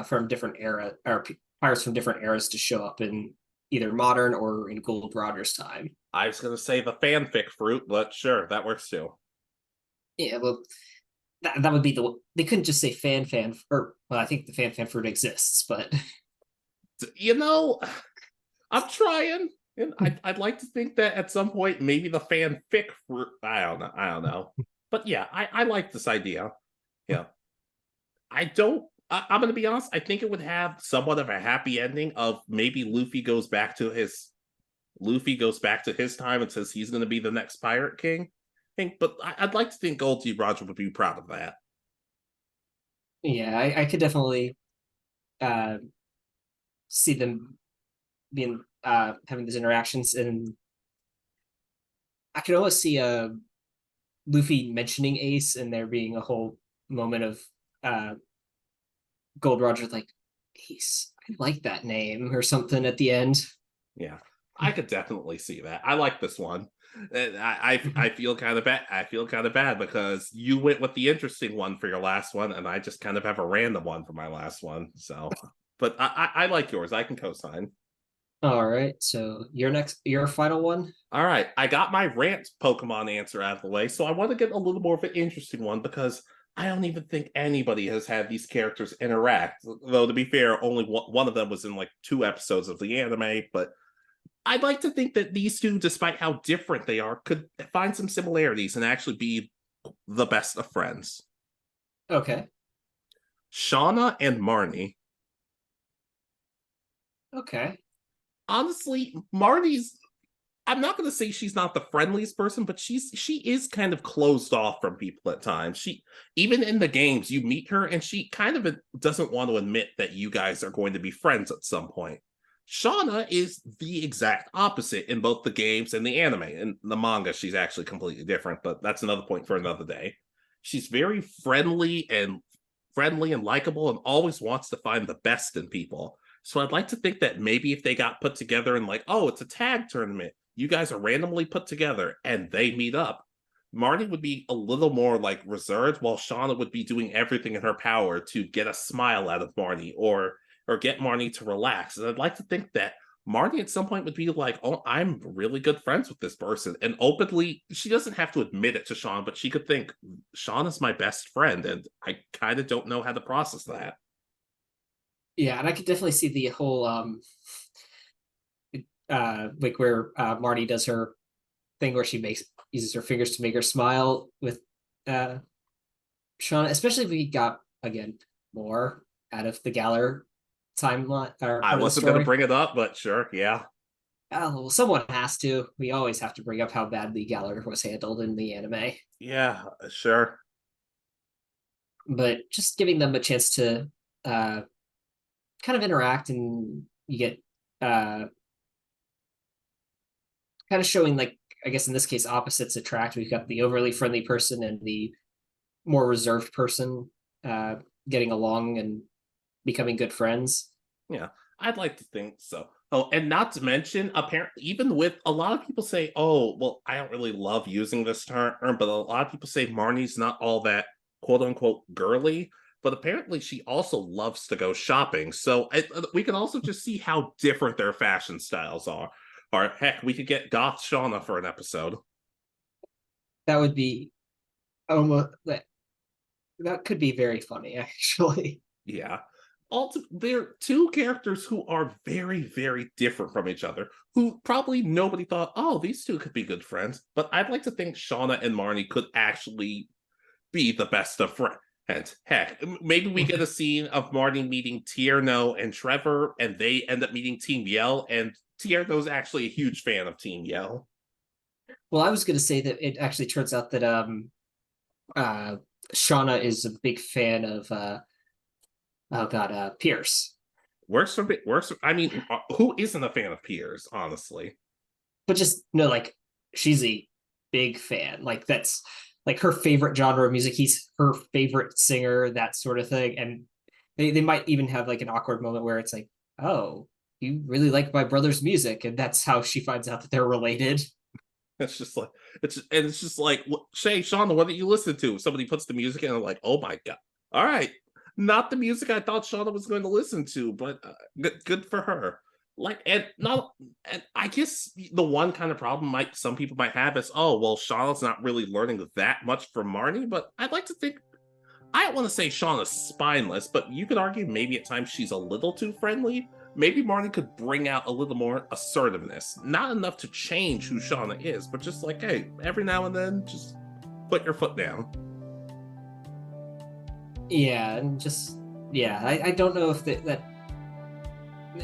from different era or pirates from different eras to show up in either modern or in Gold Roger's time. I was going to say the fanfic fruit, but sure, that works too. Yeah, well, that would be they couldn't just say or well, I think the fan fruit exists, but You know, I'm trying. And I'd like to think that at some point, maybe the fanfic for I don't know. I don't know. But yeah, I like this idea. Yeah. I'm gonna be honest, I think it would have somewhat of a happy ending of maybe Luffy goes back to his time and says he's gonna be the next pirate king. But I'd like to think Gold Team Roger would be proud of that. yeah, I could definitely uh, see them being having these interactions, and I could almost see Luffy mentioning Ace and there being a whole moment of uh, Gold Roger like Ace. I like that name or something at the end. Yeah, I could definitely see that. I like this one. I feel kind of bad. I feel kind of bad because you went with the interesting one for your last one, and I just kind of have a random one for my last one. So, but I like yours. I can co-sign. All right, so your final one. All right, I got my rant Pokemon answer out of the way, so I want to get a little more of an interesting one because I don't even think anybody has had these characters interact. Though to be fair, only one of them was in like 2 episodes of the anime, but I'd like to think that these two, despite how different they are, could find some similarities and actually be the best of friends. Okay. Shauna and Marnie. Okay. Honestly, Marnie's I'm not going to say she's not the friendliest person, but she is kind of closed off from people at times. She even in the games you meet her and she kind of doesn't want to admit that you guys are going to be friends at some point. Shauna is the exact opposite in both the games and the anime. In the manga, she's actually completely different, but that's another point for another day. She's very friendly and likable and always wants to find the best in people. So I'd like to think that maybe if they got put together and like, oh, it's a tag tournament, you guys are randomly put together and they meet up. Marty would be a little more like reserved, while Shauna would be doing everything in her power to get a smile out of Marty or get Marty to relax. And I'd like to think that Marty at some point would be like, oh, I'm really good friends with this person. And openly, she doesn't have to admit it to Sean, but she could think, Sean is my best friend. And I kind of don't know how to process that. Yeah, and I could definitely see the whole like where Marty does her thing where she uses her fingers to make her smile with uh Shauna, especially if we got again more out of the Galler timeline or I part of the wasn't going to story. bring it up, but sure, yeah. Oh, well, someone has to. We always have to bring up how badly Galler was handled in the anime, Yeah, sure. but just giving them a chance to uh kind of interact, and you get uh kind of showing, like, I guess in this case opposites attract. We've got the overly friendly person and the more reserved person uh getting along and becoming good friends. Yeah, I'd like to think so. Oh, and not to mention, apparently, even with a lot of people say, oh, well, I don't really love using this term, but a lot of people say Marnie's not all that quote unquote girly. But apparently, she also loves to go shopping. So we can also just see how different their fashion styles are. Or heck, we could get Goth Shauna for an episode. That would be almost that could be very funny actually. Yeah. Also, they're two characters who are very, very different from each other, who probably nobody thought, oh, these two could be good friends. But I'd like to think Shauna and Marnie could actually be the best of friends. And heck, maybe we get a scene of Marnie meeting Tierno and Trevor, and they end up meeting Team Yell, and Tierno's actually a huge fan of Team Yell. Well, I was going to say that it actually turns out that uh Shauna is a big fan of oh god, Pierce. Works. I mean, who isn't a fan of Piers, honestly? But just no, like, she's a big fan. Like, that's like her favorite genre of music. He's her favorite singer, that sort of thing. And they might even have like an awkward moment where it's like, oh, you really like my brother's music, and that's how she finds out that they're related. It's just like it's just like Shay, Shauna, what did you listen to? Somebody puts the music in, and I'm like, oh my god! All right, not the music I thought Shauna was going to listen to, but good for her. Like, and not, and I guess the one kind of problem some people might have is, oh well, Shauna's not really learning that much from Marnie, but I'd like to think I don't want to say Shauna's spineless, but you could argue maybe at times she's a little too friendly. Maybe Marnie could bring out a little more assertiveness. Not enough to change who Shauna is, but just like, hey, every now and then, just put your foot down. Yeah, and just I don't know if that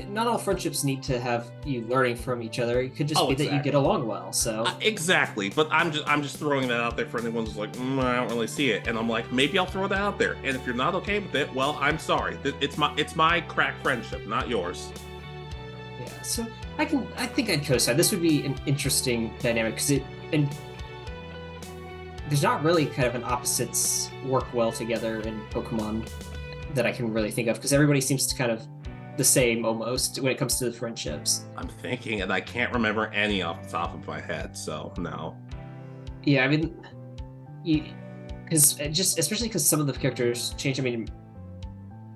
not all friendships need to have you learning from each other. It could just be that you get along well. So exactly, but I'm just throwing that out there for anyone who's like, I don't really see it, and I'm like, maybe I'll throw that out there. And if you're not okay with it, well, I'm sorry. It's my crack friendship, not yours. Yeah, so I think I'd co-sign. This would be an interesting dynamic because there's not really kind of an opposites work well together in Pokemon that I can really think of because everybody seems to kind of the same almost when it comes to the friendships. I'm thinking, and I can't remember any off the top of my head, so no. Yeah, I mean, especially because some of the characters change. I mean,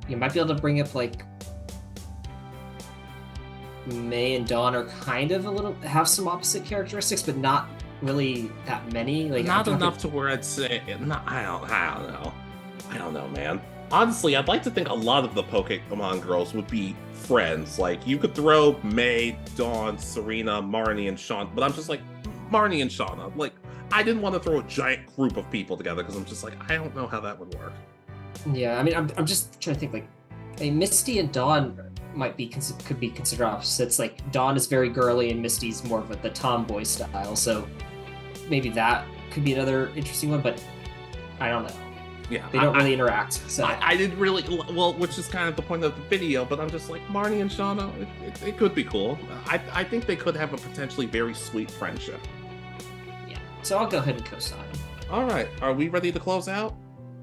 you might be able to bring up like May and Dawn are kind of have some opposite characteristics, but not really that many. Like not enough to where I'd say. I don't know, man. Honestly, I'd like to think a lot of the Pokemon girls would be friends. Like, you could throw May, Dawn, Serena, Marnie, and Sean, but I'm just like, Marnie and Shauna. Like, I didn't want to throw a giant group of people together because I'm just like, I don't know how that would work. Yeah, I mean, I'm just trying to think, like, Misty and Dawn could be considered opposites. Like, Dawn is very girly and Misty's more of the tomboy style, so maybe that could be another interesting one, but I don't know. Yeah, they don't really interact. So I didn't really, well, which is kind of the point of the video, but I'm just like, Marnie and Shauna, it could be cool. I think they could have a potentially very sweet friendship. Yeah, so I'll go ahead and co-sign. All right, are we ready to close out?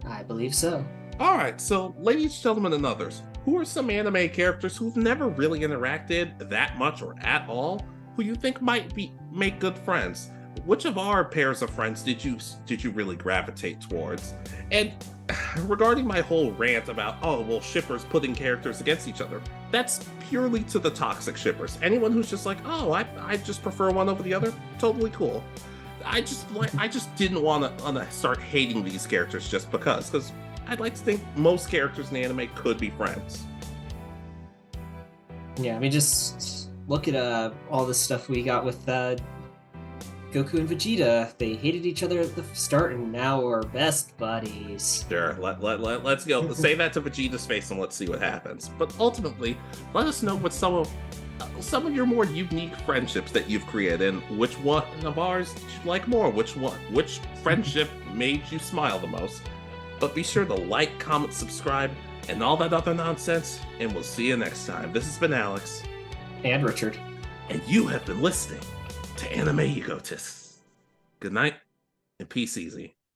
I believe so. All right, so ladies, gentlemen, and others, who are some anime characters who've never really interacted that much or at all, who you think might make good friends? Which of our pairs of friends did you really gravitate towards? And regarding my whole rant about, shippers putting characters against each other, that's purely to the toxic shippers. Anyone who's just like, I just prefer one over the other, totally cool. I just didn't want to start hating these characters just because I'd like to think most characters in anime could be friends. Yeah, I mean, just look at all the stuff we got with Goku and Vegeta. They hated each other at the start, and now we're best buddies. Sure, let's go. Say that to Vegeta's face, and let's see what happens. But ultimately, let us know what some of your more unique friendships that you've created, and which one of ours did you like more? Which friendship made you smile the most? But be sure to like, comment, subscribe, and all that other nonsense. And we'll see you next time. This has been Alex and Richard, and you have been listening to Anime Egotists. Good night, and peace easy.